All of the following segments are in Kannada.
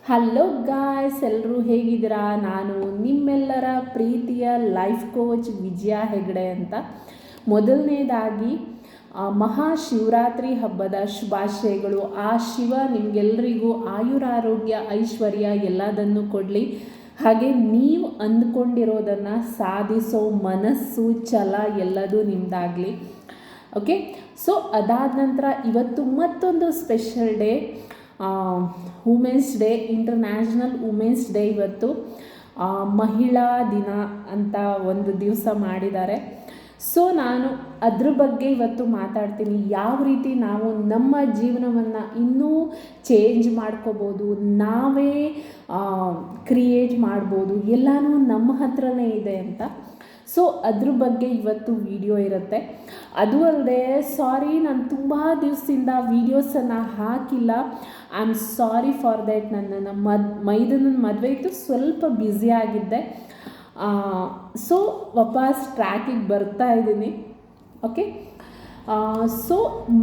ಹಲೋ ಗಾಯ್ಸ್, ಎಲ್ಲರೂ ಹೇಗಿದ್ದೀರಾ? ನಾನು ನಿಮ್ಮೆಲ್ಲರ ಪ್ರೀತಿಯ ಲೈಫ್ ಕೋಚ್ ವಿಜಯ ಹೆಗ್ಡೆ ಅಂತ. ಮೊದಲನೇದಾಗಿ ಮಹಾಶಿವರಾತ್ರಿ ಹಬ್ಬದ ಶುಭಾಶಯಗಳು. ಆ ಶಿವ ನಿಮಗೆಲ್ಲರಿಗೂ ಆಯುರಾರೋಗ್ಯ ಐಶ್ವರ್ಯ ಎಲ್ಲದನ್ನು ಕೊಡಲಿ. ಹಾಗೆ ನೀವು ಅಂದ್ಕೊಂಡಿರೋದನ್ನು ಸಾಧಿಸೋ ಮನಸ್ಸು ಛಲ ಎಲ್ಲದೂ ನಿಮ್ಮದಾಗಲಿ. ಓಕೆ, ಸೊ ಅದಾದ ನಂತರ ಇವತ್ತು ಮತ್ತೊಂದು special day, women's day, international women's day. ಇವತ್ತು ಮಹಿಳಾ ದಿನ ಅಂತ ಒಂದು ದಿವಸ ಮಾಡಿದ್ದಾರೆ. ಸೊ ನಾನು ಅದ್ರ ಬಗ್ಗೆ ಇವತ್ತು ಮಾತಾಡ್ತೀನಿ. ಯಾವ ರೀತಿ ನಾವು ನಮ್ಮ ಜೀವನವನ್ನು ಇನ್ನೂ ಚೇಂಜ್ ಮಾಡ್ಕೋಬೋದು, ನಾವೇ ಕ್ರಿಯೇಟ್ ಮಾಡ್ಬೋದು, ಎಲ್ಲನೂ ನಮ್ಮ ಹತ್ರನೇ ಇದೆ ಅಂತ. ಸೊ ಅದ್ರ ಬಗ್ಗೆ ಇವತ್ತು ವಿಡಿಯೋ ಇರುತ್ತೆ. ಅದು ಅಲ್ಲದೆ ನಾನು ತುಂಬ ದಿವಸದಿಂದ ವೀಡಿಯೋಸನ್ನು ಹಾಕಿಲ್ಲ. I am sorry for that. ನನ್ನ ಮೈದನ ಮದುವೆ ಇತ್ತು, ಸ್ವಲ್ಪ ಬ್ಯುಸಿ ಆಗಿದ್ದೆ. ಸೊ ವಾಪಸ್ ಟ್ರ್ಯಾಕಿಗೆ ಬರ್ತಾ ಇದ್ದೀನಿ. ಓಕೆ, ಸೊ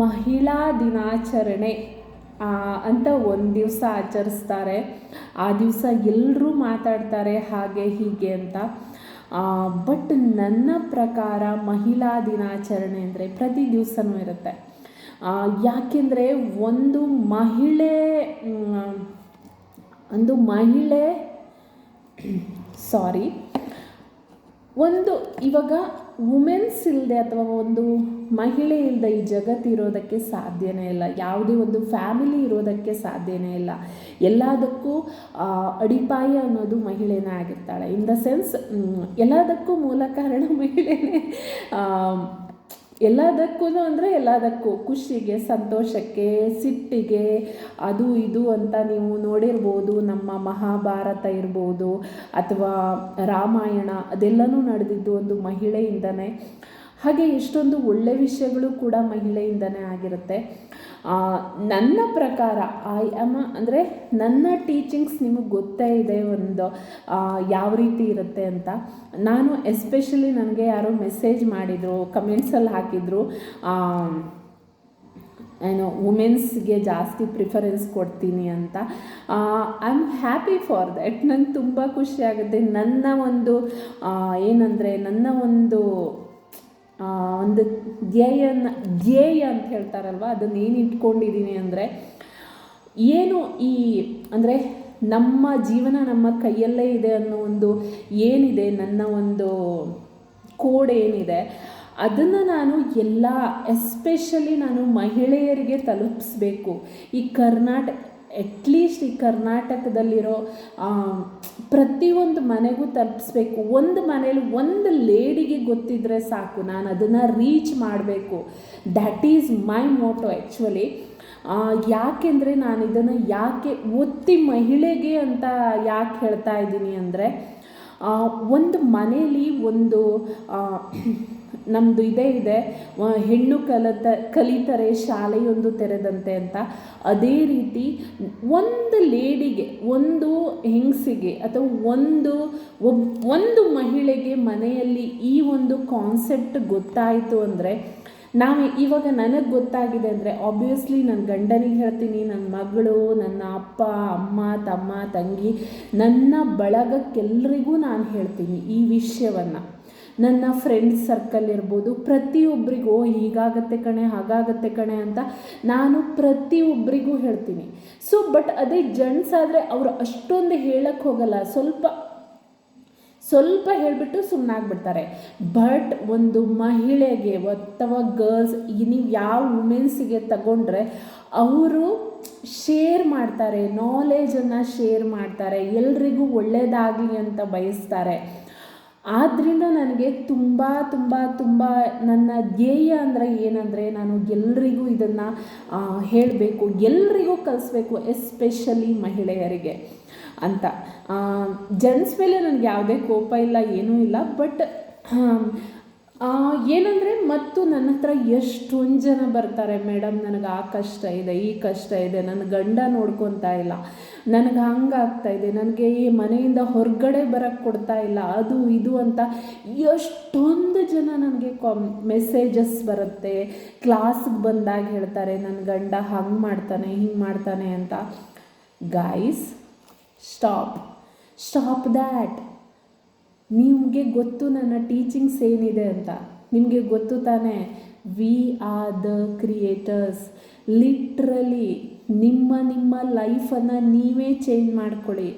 ಮಹಿಳಾ ದಿನಾಚರಣೆ ಅಂತ ಒಂದು ದಿವಸ ಆಚರಿಸ್ತಾರೆ. ಆ ದಿವಸ ಎಲ್ಲರೂ ಮಾತಾಡ್ತಾರೆ ಹಾಗೆ ಹೀಗೆ ಅಂತ. ಬಟ್ ನನ್ನ ಪ್ರಕಾರ ಮಹಿಳಾ ದಿನಾಚರಣೆ ಅಂದರೆ ಪ್ರತಿ ದಿವಸನೂ ಇರುತ್ತೆ. ಯಾಕೆಂದರೆ ಒಂದು ಮಹಿಳೆ ಇವಾಗ ವುಮೆನ್ಸ್ ಇಲ್ಲದೆ ಅಥವಾ ಒಂದು ಮಹಿಳೆ ಇಲ್ಲದೆ ಈ ಜಗತ್ತು ಇರೋದಕ್ಕೆ ಸಾಧ್ಯನೇ ಇಲ್ಲ. ಯಾವುದೇ ಒಂದು ಫ್ಯಾಮಿಲಿ ಇರೋದಕ್ಕೆ ಸಾಧ್ಯನೇ ಇಲ್ಲ. ಎಲ್ಲದಕ್ಕೂ ಅಡಿಪಾಯ ಅನ್ನೋದು ಮಹಿಳೆನೇ ಆಗಿರ್ತಾಳೆ. ಇನ್ ದ ಸೆನ್ಸ್ ಎಲ್ಲದಕ್ಕೂ ಮೂಲ ಕಾರಣ ಮಹಿಳೆನೇ. ಎಲ್ಲದಕ್ಕೂ ಖುಷಿಗೆ, ಸಂತೋಷಕ್ಕೆ, ಸಿಟ್ಟಿಗೆ, ಅದು ಇದು ಅಂತ ನೀವು ನೋಡಿರ್ಬೋದು. ನಮ್ಮ ಮಹಾಭಾರತ ಇರ್ಬೋದು ಅಥವಾ ರಾಮಾಯಣ, ಅದೆಲ್ಲನೂ ನಡೆದಿದ್ದು ಒಂದು ಮಹಿಳೆಯಿಂದನೇ. ಹಾಗೆ ಎಷ್ಟೊಂದು ಒಳ್ಳೆ ವಿಷಯಗಳು ಕೂಡ ಮಹಿಳೆಯಿಂದನೇ ಆಗಿರುತ್ತೆ. ನನ್ನ ಪ್ರಕಾರ ನನ್ನ ಟೀಚಿಂಗ್ಸ್ ನಿಮಗೆ ಗೊತ್ತೇ ಇದೆ ಒಂದು ಯಾವ ರೀತಿ ಇರುತ್ತೆ ಅಂತ. ನಾನು ಎಸ್ಪೆಷಲಿ ನನಗೆ ಯಾರೋ ಮೆಸೇಜ್ ಮಾಡಿದರು, ಕಮೆಂಟ್ಸಲ್ಲಿ ಹಾಕಿದರು, ವುಮೆನ್ಸ್ಗೆ ಜಾಸ್ತಿ ಪ್ರಿಫರೆನ್ಸ್ ಕೊಡ್ತೀನಿ ಅಂತ. I am happy for that. ನಂಗೆ ತುಂಬ ಖುಷಿಯಾಗುತ್ತೆ. ನನ್ನ ಒಂದು ಒಂದು ಧ್ಯೇಯ ಅಂತ ಹೇಳ್ತಾರಲ್ವ, ಅದನ್ನೇನು ಇಟ್ಕೊಂಡಿದ್ದೀನಿ ಅಂದರೆ ನಮ್ಮ ಜೀವನ ನಮ್ಮ ಕೈಯಲ್ಲೇ ಇದೆ ಅನ್ನೋ ಒಂದು ಏನಿದೆ, ನನ್ನ ಒಂದು ಕೋಡ್ ಏನಿದೆ, ಅದನ್ನು ನಾನು ಎಸ್ಪೆಷಲಿ ನಾನು ಮಹಿಳೆಯರಿಗೆ ತಲುಪಿಸ್ಬೇಕು. ಅಟ್ಲೀಸ್ಟ್ ಈ ಕರ್ನಾಟಕದಲ್ಲಿರೋ ಪ್ರತಿಯೊಂದು ಮನೆಗೂ ತಲುಪಿಸ್ಬೇಕು. ಒಂದು ಮನೇಲಿ ಒಂದು ಲೇಡಿಗೆ ಗೊತ್ತಿದ್ದರೆ ಸಾಕು, ನಾನು ಅದನ್ನು ರೀಚ್ ಮಾಡಬೇಕು. That is my motto actually. ಯಾಕೆಂದರೆ ನಾನು ಇದನ್ನು ಒತ್ತಿ ಮಹಿಳೆಗೆ ಅಂತ ಯಾಕೆ ಹೇಳ್ತಾ ಇದ್ದೀನಿ ಅಂದರೆ, ಒಂದು ಮನೇಲಿ ನಮ್ಮದು ಇದೆ, ಹೆಣ್ಣು ಕಲಿತರೆ ಶಾಲೆಯೊಂದು ತೆರೆದಂತೆ ಅಂತ. ಅದೇ ರೀತಿ ಒಂದು ಲೇಡಿಗೆ, ಒಂದು ಹೆಂಗಸಿಗೆ ಅಥವಾ ಒಂದು ಮಹಿಳೆಗೆ ಮನೆಯಲ್ಲಿ ಈ ಒಂದು ಕಾನ್ಸೆಪ್ಟ್ ಗೊತ್ತಾಯಿತು ಅಂದರೆ, ಇವಾಗ ನನಗೆ ಗೊತ್ತಾಗಿದೆ ಅಂದರೆ ಆಬ್ವಿಯಸ್ಲಿ ನನ್ನ ಗಂಡನಿಗೆ ಹೇಳ್ತೀನಿ, ನನ್ನ ಮಗಳು, ನನ್ನ ಅಪ್ಪ ಅಮ್ಮ ತಮ್ಮ ತಂಗಿ, ನನ್ನ ಬಳಗಕ್ಕೆಲ್ಲರಿಗೂ ನಾನು ಹೇಳ್ತೀನಿ ಈ ವಿಷಯವನ್ನು. ನನ್ನ ಫ್ರೆಂಡ್ಸ್ ಸರ್ಕಲ್ ಇರ್ಬೋದು, ಪ್ರತಿಯೊಬ್ಬರಿಗೂ ಹೀಗಾಗತ್ತೆ ಕಣೆ, ಹಾಗಾಗತ್ತೆ ಕಣೆ ಅಂತ ನಾನು ಪ್ರತಿಯೊಬ್ಬರಿಗೂ ಹೇಳ್ತೀನಿ. ಸೊ ಬಟ್ ಅದೇ ಜೆಂಟ್ಸ್ ಆದರೆ ಅವರು ಅಷ್ಟೊಂದು ಹೇಳಕ್ಕೆ ಹೋಗಲ್ಲ, ಸ್ವಲ್ಪ ಹೇಳಿಬಿಟ್ಟು ಸುಮ್ಮನಾಗ್ಬಿಡ್ತಾರೆ. ಬಟ್ ಒಂದು ಮಹಿಳೆಗೆ ಅಥವಾ ಗರ್ಲ್ಸ್, ನೀವು ಯಾವ ವುಮೆನ್ಸಿಗೆ ತಗೊಂಡ್ರೆ ಅವರು ಶೇರ್ ಮಾಡ್ತಾರೆ, ನಾಲೆಜನ್ನು ಶೇರ್ ಮಾಡ್ತಾರೆ, ಎಲ್ರಿಗೂ ಒಳ್ಳೆಯದಾಗಲಿ ಅಂತ ಬಯಸ್ತಾರೆ. ಆದ್ದರಿಂದ ನನಗೆ ತುಂಬ ತುಂಬ ತುಂಬ ನನ್ನ ಧ್ಯೇಯ ಏನಂದರೆ ನಾನು ಎಲ್ರಿಗೂ ಇದನ್ನು ಹೇಳಬೇಕು, ಎಲ್ರಿಗೂ ಕಲಿಸ್ಬೇಕು, ಎಸ್ಪೆಷಲಿ ಮಹಿಳೆಯರಿಗೆ ಅಂತ. ಜೆಂಟ್ಸ್ ಮೇಲೆ ನನಗೆ ಯಾವುದೇ ಕೋಪ ಇಲ್ಲ, ಏನೂ ಇಲ್ಲ. ಬಟ್ ಮತ್ತು ನನ್ನ ಹತ್ರ ಎಷ್ಟೊಂದು ಜನ ಬರ್ತಾರೆ, ಮೇಡಮ್ ನನಗೆ ಆ ಕಷ್ಟ ಇದೆ, ಈ ಕಷ್ಟ ಇದೆ, ನನ್ನ ಗಂಡ ನೋಡ್ಕೊತಾ ಇಲ್ಲ, ನನಗೆ ಹಂಗಾಗ್ತಾಯಿದೆ, ನನಗೆ ಈ ಮನೆಯಿಂದ ಹೊರಗಡೆ ಬರೋಕ್ಕೆ ಕೊಡ್ತಾ ಇಲ್ಲ, ಅದು ಇದು ಅಂತ ಎಷ್ಟೊಂದು ಜನ ನನಗೆ ಮೆಸೇಜಸ್ ಬರುತ್ತೆ. ಕ್ಲಾಸ್ಗೆ ಬಂದಾಗ ಹೇಳ್ತಾರೆ, ನನ್ನ ಗಂಡ ಹಂಗೆ ಮಾಡ್ತಾನೆ, ಹಿಂಗೆ ಮಾಡ್ತಾನೆ ಅಂತ. Guys, stop that. ನಿಮಗೆ ಗೊತ್ತು ನನ್ನ ಟೀಚಿಂಗ್ಸ್ ಏನಿದೆ ಅಂತ, ನಿಮಗೆ ಗೊತ್ತು ತಾನೇ. We are the creators. Literally ನಿಮ್ಮ ಲೈಫನ್ನು ನೀವೇ ಚೇಂಜ್ ಮಾಡ್ಕೊಳ್ಳಿ.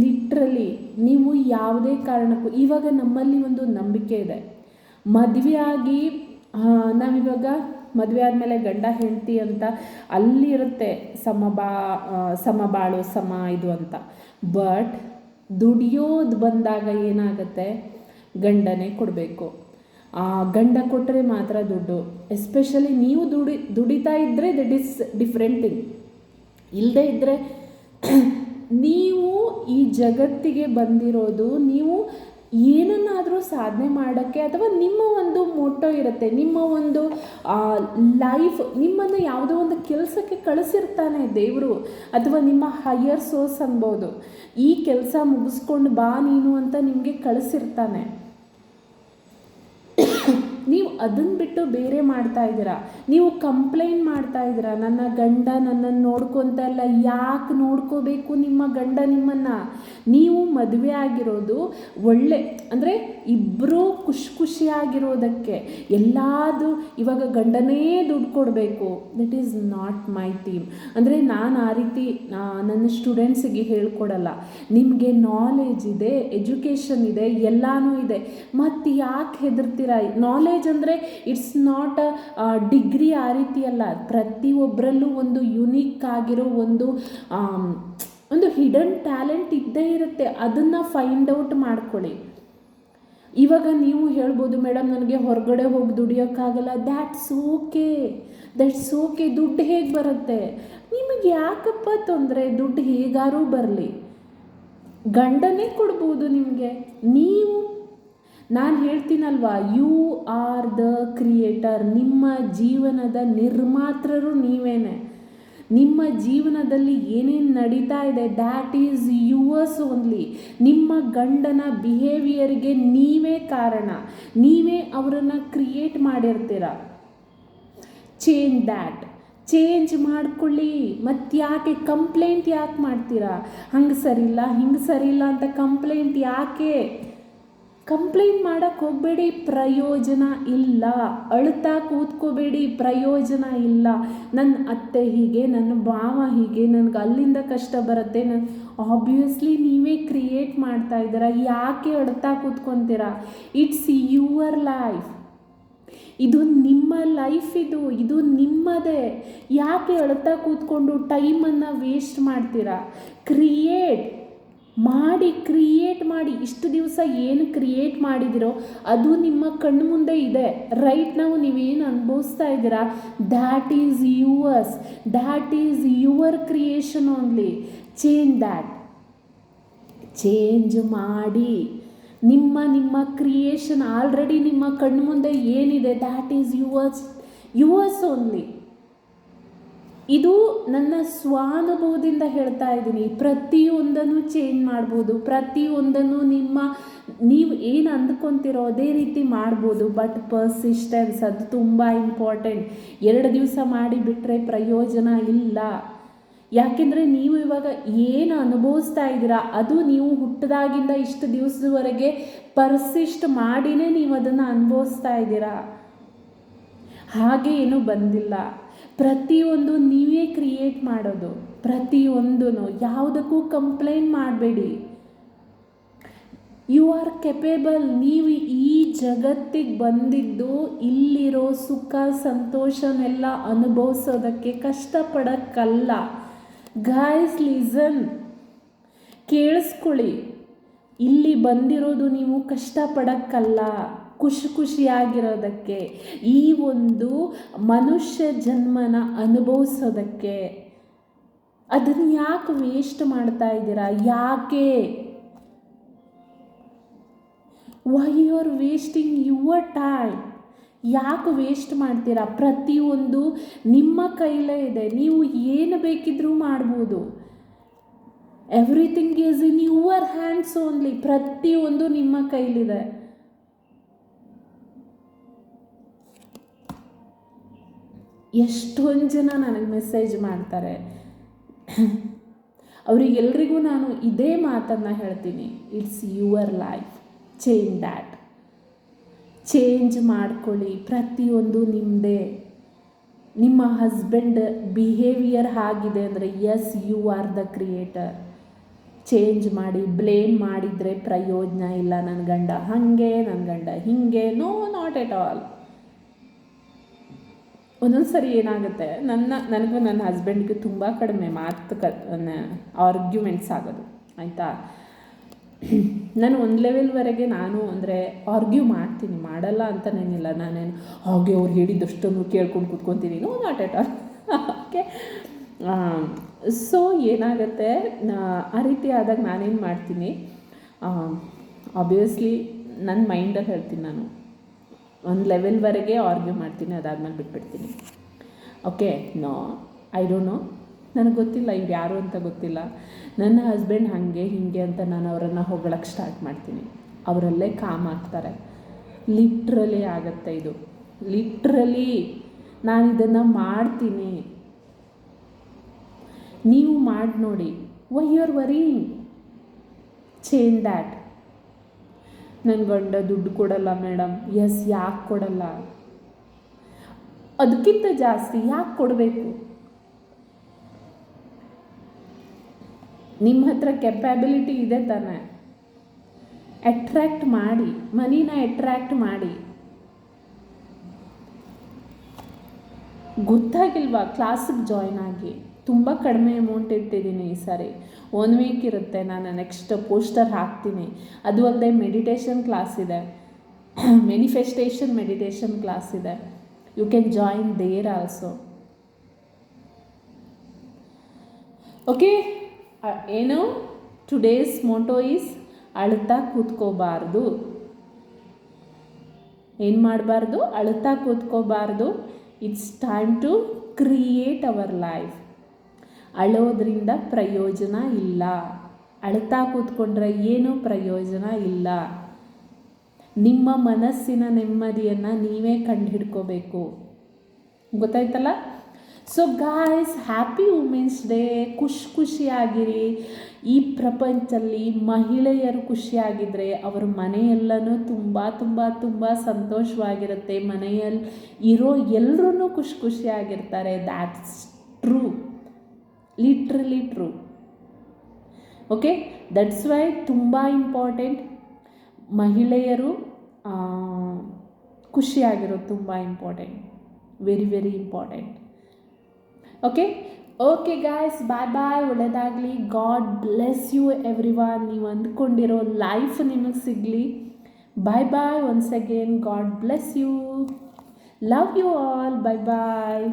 ಲಿಟ್ರಲಿ ನೀವು ಯಾವುದೇ ಕಾರಣಕ್ಕೂ, ಇವಾಗ ನಮ್ಮಲ್ಲಿ ಒಂದು ನಂಬಿಕೆ ಇದೆ, ಮದುವೆ ಆಗಿ ನಾವಿವಾಗ ಮದುವೆ ಆದಮೇಲೆ ಗಂಡ ಹೆಂಡತಿ ಅಂತ ಅಲ್ಲಿರುತ್ತೆ ಸಮಬಾಳು ಇದು ಅಂತ. ಬಟ್ ದುಡಿಯೋದು ಬಂದಾಗ ಏನಾಗುತ್ತೆ, ಗಂಡನೇ ಕೊಡಬೇಕು. ಗಂಡ ಕೊಟ್ಟರೆ ಮಾತ್ರ ದುಡ್ಡು. ಎಸ್ಪೆಷಲಿ ನೀವು ದುಡಿತಾ ಇದ್ದರೆ ದಟ್ ಈಸ್ ಡಿಫ್ರೆಂಟ್ ಥಿಂಗ್. ಇಲ್ಲದೇ ಇದ್ದರೆ ನೀವು ಈ ಜಗತ್ತಿಗೆ ಬಂದಿರೋದು ನೀವು ಏನನ್ನಾದರೂ ಸಾಧನೆ ಮಾಡೋಕ್ಕೆ, ಅಥವಾ ನಿಮ್ಮ ಒಂದು ಮೋಟೋ ಇರುತ್ತೆ, ನಿಮ್ಮ ಒಂದು ಲೈಫ್, ನಿಮ್ಮನ್ನು ಯಾವುದೋ ಒಂದು ಕೆಲಸಕ್ಕೆ ಕಳಿಸಿರ್ತಾನೆ ದೇವರು, ಅಥವಾ ನಿಮ್ಮ ಹೈಯರ್ ಸೋರ್ಸ್ ಅನ್ಬೋದು. ಈ ಕೆಲಸ ಮುಗಿಸ್ಕೊಂಡು ಬಾ ನೀನು ಅಂತ ನಿಮಗೆ ಕಳಿಸಿರ್ತಾನೆ. ನೀವು ಅದನ್ನು ಬಿಟ್ಟು ಬೇರೆ ಮಾಡ್ತಾ ಇದ್ದೀರಾ. ನೀವು ಕಂಪ್ಲೇಂಟ್ ಮಾಡ್ತಾ ಇದ್ದೀರಾ, ನನ್ನ ಗಂಡ ನನ್ನನ್ನು ನೋಡ್ಕೊತ ಇಲ್ಲ. ಯಾಕೆ ನೋಡ್ಕೋಬೇಕು ನಿಮ್ಮ ಗಂಡ ನಿಮ್ಮನ್ನು? ನೀವು ಮದುವೆ ಆಗಿರೋದು ಒಳ್ಳೆ, ಅಂದರೆ ಇಬ್ಬರೂ ಖುಷಿಯಾಗಿರೋದಕ್ಕೆ. ಎಲ್ಲಾದು ಇವಾಗ ಗಂಡನೇ ದುಡ್ಡು ಕೊಡಬೇಕು, that is not my theme. ಅಂದರೆ ನಾನು ಆ ರೀತಿ ನನ್ನ ಸ್ಟೂಡೆಂಟ್ಸಿಗೆ ಹೇಳ್ಕೊಡಲ್ಲ. ನಿಮಗೆ ನಾಲೆಜ್ ಇದೆ, ಎಜುಕೇಷನ್ ಇದೆ, ಎಲ್ಲನೂ ಇದೆ, ಮತ್ತು ಯಾಕೆ ಹೆದರ್ತೀರಾ? ನಾಲೆಜ್ ಅಂದರೆ ಇಟ್ಸ್ ನಾಟ್ ಡಿಗ್ರಿ ಆ ರೀತಿ ಅಲ್ಲ. ಪ್ರತಿಯೊಬ್ಬರಲ್ಲೂ ಒಂದು ಯುನೀಕ್ ಆಗಿರೋ ಒಂದು ಹಿಡನ್ ಟ್ಯಾಲೆಂಟ್ ಇದ್ದೇ ಇರುತ್ತೆ. ಅದನ್ನು ಫೈಂಡ್ ಔಟ್ ಮಾಡ್ಕೊಳ್ಳಿ. ಇವಾಗ ನೀವು ಹೇಳ್ಬೋದು, ಮೇಡಮ್ ನನಗೆ ಹೊರಗಡೆ ಹೋಗಿ ದುಡಿಯೋಕ್ಕಾಗಲ್ಲ. That's okay. ದುಡ್ಡು ಹೇಗೆ ಬರುತ್ತೆ? ನಿಮಗೆ ಯಾಕಪ್ಪ ತೊಂದರೆ? ದುಡ್ಡು ಹೇಗಾರೂ ಬರಲಿ, ಗಂಡನೇ ಕೊಡ್ಬೋದು ನಿಮಗೆ. ನಾನು ಹೇಳ್ತೀನಲ್ವಾ, ಯು ಆರ್ ದ ಕ್ರಿಯೇಟರ್. ನಿಮ್ಮ ಜೀವನದ ನಿರ್ಮಾತೃರು ನೀವೇನೆ. ನಿಮ್ಮ ಜೀವನದಲ್ಲಿ ಏನೇನು ನಡೀತಾ ಇದೆ ದ್ಯಾಟ್ ಈಸ್ ಯುವರ್ಸ್ ಓನ್ಲಿ. ನಿಮ್ಮ ಗಂಡನ ಬಿಹೇವಿಯರ್ಗೆ ನೀವೇ ಕಾರಣ, ನೀವೇ ಅವರನ್ನು ಕ್ರಿಯೇಟ್ ಮಾಡಿರ್ತೀರ. ಚೇಂಜ್ ಮಾಡ್ಕೊಳ್ಳಿ. ಮತ್ತು ಯಾಕೆ ಕಂಪ್ಲೇಂಟ್ ಯಾಕೆ ಮಾಡ್ತೀರಾ? ಹಂಗೆ ಸರಿಯಿಲ್ಲ ಹಿಂಗೆ ಸರಿಯಿಲ್ಲ ಅಂತ ಕಂಪ್ಲೇಂಟ್ ಯಾಕೆ? ಕಂಪ್ಲೇಂಟ್ ಮಾಡೋಕ್ಕೆ ಹೋಗಬೇಡಿ, ಪ್ರಯೋಜನ ಇಲ್ಲ. ಅಳ್ತಾ ಕೂತ್ಕೋಬೇಡಿ, ಪ್ರಯೋಜನ ಇಲ್ಲ. ನನ್ನ ಅತ್ತೆ ಹೀಗೆ, ನನ್ನ ಭಾವ ಹೀಗೆ, ನನಗೆ ಅಲ್ಲಿಂದ ಕಷ್ಟ ಬರುತ್ತೆ. ಆಬ್ವಿಯಸ್ಲಿ ನೀವೇ ಕ್ರಿಯೇಟ್ ಮಾಡ್ತಾ ಇದ್ದೀರಾ. ಯಾಕೆ ಅಳ್ತಾ ಕೂತ್ಕೊತೀರಾ? It's your life. ಇದು ನಿಮ್ಮ ಲೈಫ್, ಇದು ನಿಮ್ಮದೇ. ಯಾಕೆ ಅಳ್ತಾ ಕೂತ್ಕೊಂಡು ಟೈಮನ್ನು ವೇಸ್ಟ್ ಮಾಡ್ತೀರಾ? ಕ್ರಿಯೇಟ್ ಮಾಡಿ. ಇಷ್ಟು ದಿವಸ ಏನು ಕ್ರಿಯೇಟ್ ಮಾಡಿದಿರೋ ಅದು ನಿಮ್ಮ ಕಣ್ಣು ಮುಂದೆ ಇದೆ. ರೈಟ್ ನಾವು ನೀವೇನು ಅನುಭವಿಸ್ತಾ ಇದ್ದೀರಾ, that is yours, that is your creation only. Change ಮಾಡಿ. ನಿಮ್ಮ ಕ್ರಿಯೇಷನ್ ಆಲ್ರೆಡಿ ನಿಮ್ಮ ಕಣ್ಣು ಮುಂದೆ ಏನಿದೆ, ದ್ಯಾಟ್ ಈಸ್ ಯುವರ್ಸ್ ಓನ್ಲಿ. ಇದು ನನ್ನ ಸ್ವಾನುಭವದಿಂದ ಹೇಳ್ತಾ ಇದ್ದೀನಿ. ಪ್ರತಿಯೊಂದನ್ನು ಚೇಂಜ್ ಮಾಡ್ಬೋದು, ಪ್ರತಿಯೊಂದನ್ನು ನೀವು ಏನು ಅಂದ್ಕೊತಿರೋ ಅದೇ ರೀತಿ ಮಾಡ್ಬೋದು. ಬಟ್ ಪರ್ಸಿಸ್ಟೆನ್ಸ್ ಅದು ತುಂಬ ಇಂಪಾರ್ಟೆಂಟ್. 2 ದಿವಸ ಮಾಡಿಬಿಟ್ರೆ ಪ್ರಯೋಜನ ಇಲ್ಲ. ಯಾಕೆಂದರೆ ನೀವು ಇವಾಗ ಏನು ಅನುಭವಿಸ್ತಾ ಇದ್ದೀರಾ ಅದು ನೀವು ಹುಟ್ಟಿದಾಗಿಂದ ಇಷ್ಟು ದಿವಸದವರೆಗೆ ಪರ್ಸಿಸ್ಟ್ ಮಾಡಿನೇ ನೀವು ಅದನ್ನು ಅನುಭವಿಸ್ತಾ ಇದ್ದೀರಾ. ಹಾಗೆ ಏನೂ ಬಂದಿಲ್ಲ. ಪ್ರತಿಯೊಂದು ನೀವೇ ಕ್ರಿಯೇಟ್ ಮಾಡೋದು. ಪ್ರತಿಯೊಂದೂ ಯಾವುದಕ್ಕೂ ಕಂಪ್ಲೇಂಟ್ ಮಾಡಬೇಡಿ. You are capable. ನೀವು ಈ ಜಗತ್ತಿಗೆ ಬಂದಿದ್ದು ಇಲ್ಲಿರೋ ಸುಖ ಸಂತೋಷನೆಲ್ಲ ಅನುಭವಿಸೋದಕ್ಕೆ, ಕಷ್ಟಪಡೋಕ್ಕಲ್ಲ. ಗಾಯ್ಸ್ ಲಿಸನ್, ಕೇಳಿಸ್ಕೊಳ್ಳಿ. ಇಲ್ಲಿ ಬಂದಿರೋದು ನೀವು ಕಷ್ಟಪಡೋಕ್ಕಲ್ಲ, ಖುಷಿಯಾಗಿರೋದಕ್ಕೆ, ಈ ಒಂದು ಮನುಷ್ಯ ಜನ್ಮನ ಅನುಭವಿಸೋದಕ್ಕೆ. ಅದನ್ನು ಯಾಕೆ ವೇಸ್ಟ್ ಮಾಡ್ತಾ ಇದ್ದೀರಾ? ಯಾಕೆ? Why you are wasting your time? ಯಾಕೆ ವೇಸ್ಟ್ ಮಾಡ್ತೀರಾ? ಪ್ರತಿಯೊಂದು ನಿಮ್ಮ ಕೈಲೇ ಇದೆ. ನೀವು ಏನು ಬೇಕಿದ್ರೂ ಮಾಡ್ಬೋದು. Everything is in your hands only. ಪ್ರತಿಯೊಂದು ನಿಮ್ಮ ಕೈಲಿದೆ. ಎಷ್ಟೊಂದು ಜನ ನನಗೆ ಮೆಸೇಜ್ ಮಾಡ್ತಾರೆ, ಅವರಿಗೆಲ್ರಿಗೂ ನಾನು ಇದೇ ಮಾತನ್ನು ಹೇಳ್ತೀನಿ, it's your life, change that. Change ಮಾಡ್ಕೊಳ್ಳಿ, ಪ್ರತಿಯೊಂದು ನಿಮ್ಮದೇ. ನಿಮ್ಮ ಹಸ್ಬೆಂಡ್ ಬಿಹೇವಿಯರ್ ಆಗಿದೆ ಅಂದರೆ yes, you are the creator. Change ಮಾಡಿ. ಬ್ಲೇಮ್ ಮಾಡಿದರೆ ಪ್ರಯೋಜನ ಇಲ್ಲ. ನನ್ನ ಗಂಡ ಹಾಗೆ, ನನ್ನ ಗಂಡ ಹೀಗೆ, ನೋ, ನಾಟ್ ಎಟ್ ಆಲ್. ಒಂದೊಂದು ಸರಿ ಏನಾಗುತ್ತೆ, ನನಗೂ ನನ್ನ ಹಸ್ಬೆಂಡ್ಗೆ ತುಂಬ ಕಡಿಮೆ ಆರ್ಗ್ಯುಮೆಂಟ್ಸ್ ಆಗೋದು, ಆಯಿತಾ. ನಾನು ಒಂದು ಲೆವೆಲ್ವರೆಗೆ ನಾನು ಅಂದರೆ ಆರ್ಗ್ಯೂ ಮಾಡ್ತೀನಿ, ಮಾಡಲ್ಲ ಅಂತನೇನಿಲ್ಲ. ನಾನೇನು ಹಾಗೆ ಅವ್ರು ಹೇಳಿದ್ದಷ್ಟನ್ನು ಕೇಳ್ಕೊಂಡು ಕೂತ್ಕೊತೀನಿ, no, not at all. Okay. So ಏನಾಗುತ್ತೆ, ಆ ರೀತಿ ಆದಾಗ ನಾನೇನು ಮಾಡ್ತೀನಿ, ಆಬ್ವಿಯಸ್ಲಿ ನನ್ನ ಮೈಂಡಲ್ಲಿ ಹೇಳ್ತೀನಿ, ನಾನು ಒಂದು ಲೆವೆಲ್ವರೆಗೆ ಆರ್ಗ್ಯೂ ಮಾಡ್ತೀನಿ, ಅದಾದ್ಮೇಲೆ ಬಿಟ್ಬಿಡ್ತೀನಿ. Okay, no, I don't know, ನನಗೆ ಗೊತ್ತಿಲ್ಲ ಇವ್ರು ಯಾರು ಅಂತ ಗೊತ್ತಿಲ್ಲ. ನನ್ನ ಹಸ್ಬೆಂಡ್ ಹಾಗೆ ಹೀಗೆ ಅಂತ ನಾನು ಅವರನ್ನು ಹೊಗಳಕ್ಕೆ ಸ್ಟಾರ್ಟ್ ಮಾಡ್ತೀನಿ, ಅವರಲ್ಲೇ ಕಾಮ್ ಆಗ್ತಾರೆ. ಲಿಟ್ರಲಿ ಆಗುತ್ತೆ ಇದು, ಲಿಟ್ರಲಿ ನಾನು ಇದನ್ನು ಮಾಡ್ತೀನಿ. ನೀವು ಮಾಡಿ ನೋಡಿ. Why you are worrying? Change that. ನನ್ನ ಗಂಡ ದುಡ್ಡು ಕೊಡಲ್ಲ ಮೇಡಮ್. ಎಸ್, ಯಾಕೆ ಕೊಡಲ್ಲ? ಅದಕ್ಕಿಂತ ಜಾಸ್ತಿ ಯಾಕೆ ಕೊಡಬೇಕು? ನಿಮ್ಮ ಹತ್ರ ಕೆಪ್ಯಾಬಿಲಿಟಿ ಇದೆ ತಾನೆ, ಅಟ್ರ್ಯಾಕ್ಟ್ ಮಾಡಿ, ಮನಿನ ಅಟ್ರ್ಯಾಕ್ಟ್ ಮಾಡಿ. ಗೊತ್ತಾಗಿಲ್ವಾ? ಕ್ಲಾಸಿಗೆ ಜಾಯ್ನ್ ಆಗಿ. ತುಂಬ ಕಡಿಮೆ ಅಮೌಂಟ್ ಇಟ್ಟಿದ್ದೀನಿ ಈ ಸಾರಿ. 1 ವೀಕ್ ಇರುತ್ತೆ, ನಾನು ನೆಕ್ಸ್ಟ್ ಪೋಸ್ಟರ್ ಹಾಕ್ತೀನಿ. ಅದು ಅಲ್ಲದೆ ಮೆಡಿಟೇಷನ್ ಕ್ಲಾಸ್ ಇದೆ, ಮ್ಯಾನಿಫೆಸ್ಟೇಷನ್ ಮೆಡಿಟೇಷನ್ ಕ್ಲಾಸ್ ಇದೆ. You can join there also. Okay. ಏನು ಟುಡೇಸ್ ಮೋಟೋ ಈಸ್ ಅಳ್ತಾ ಕೂತ್ಕೋಬಾರ್ದು. ಏನು ಮಾಡಬಾರ್ದು? ಅಳ್ತಾ ಕೂತ್ಕೋಬಾರ್ದು. It's time to create our life. ಅಳೋದ್ರಿಂದ ಪ್ರಯೋಜನ ಇಲ್ಲ. ಅಳ್ತಾ ಕೂತ್ಕೊಂಡ್ರೆ ಏನೂ ಪ್ರಯೋಜನ ಇಲ್ಲ. ನಿಮ್ಮ ಮನಸ್ಸಿನ ನೆಮ್ಮದಿಯನ್ನು ನೀವೇ ಕಂಡುಹಿಡ್ಕೋಬೇಕು. ಗೊತ್ತಾಯ್ತಲ್ಲ? So guys, happy women's day. ಖುಷಿಯಾಗಿರಿ. ಈ ಪ್ರಪಂಚದಲ್ಲಿ ಮಹಿಳೆಯರು ಖುಷಿಯಾಗಿದ್ದರೆ ಅವರ ಮನೆಯೆಲ್ಲನೂ ತುಂಬ ತುಂಬ ತುಂಬ ಸಂತೋಷವಾಗಿರುತ್ತೆ. ಮನೆಯಲ್ಲಿ ಇರೋ ಎಲ್ಲರೂ ಖುಷಿಯಾಗಿರ್ತಾರೆ. That's true, literally true. Okay, that's why ತುಂಬ ಇಂಪಾರ್ಟೆಂಟ್. ಮಹಿಳೆಯರು ಖುಷಿಯಾಗಿರೋದು ತುಂಬ important, very very important. Okay guys, bye. ಒಳ್ಳೆಯದಾಗಲಿ. God bless you everyone. ನೀವು ಅಂದ್ಕೊಂಡಿರೋ ಲೈಫ್ ನಿಮಗೆ ಸಿಗಲಿ. Bye once again. God bless you. Love you all. Bye.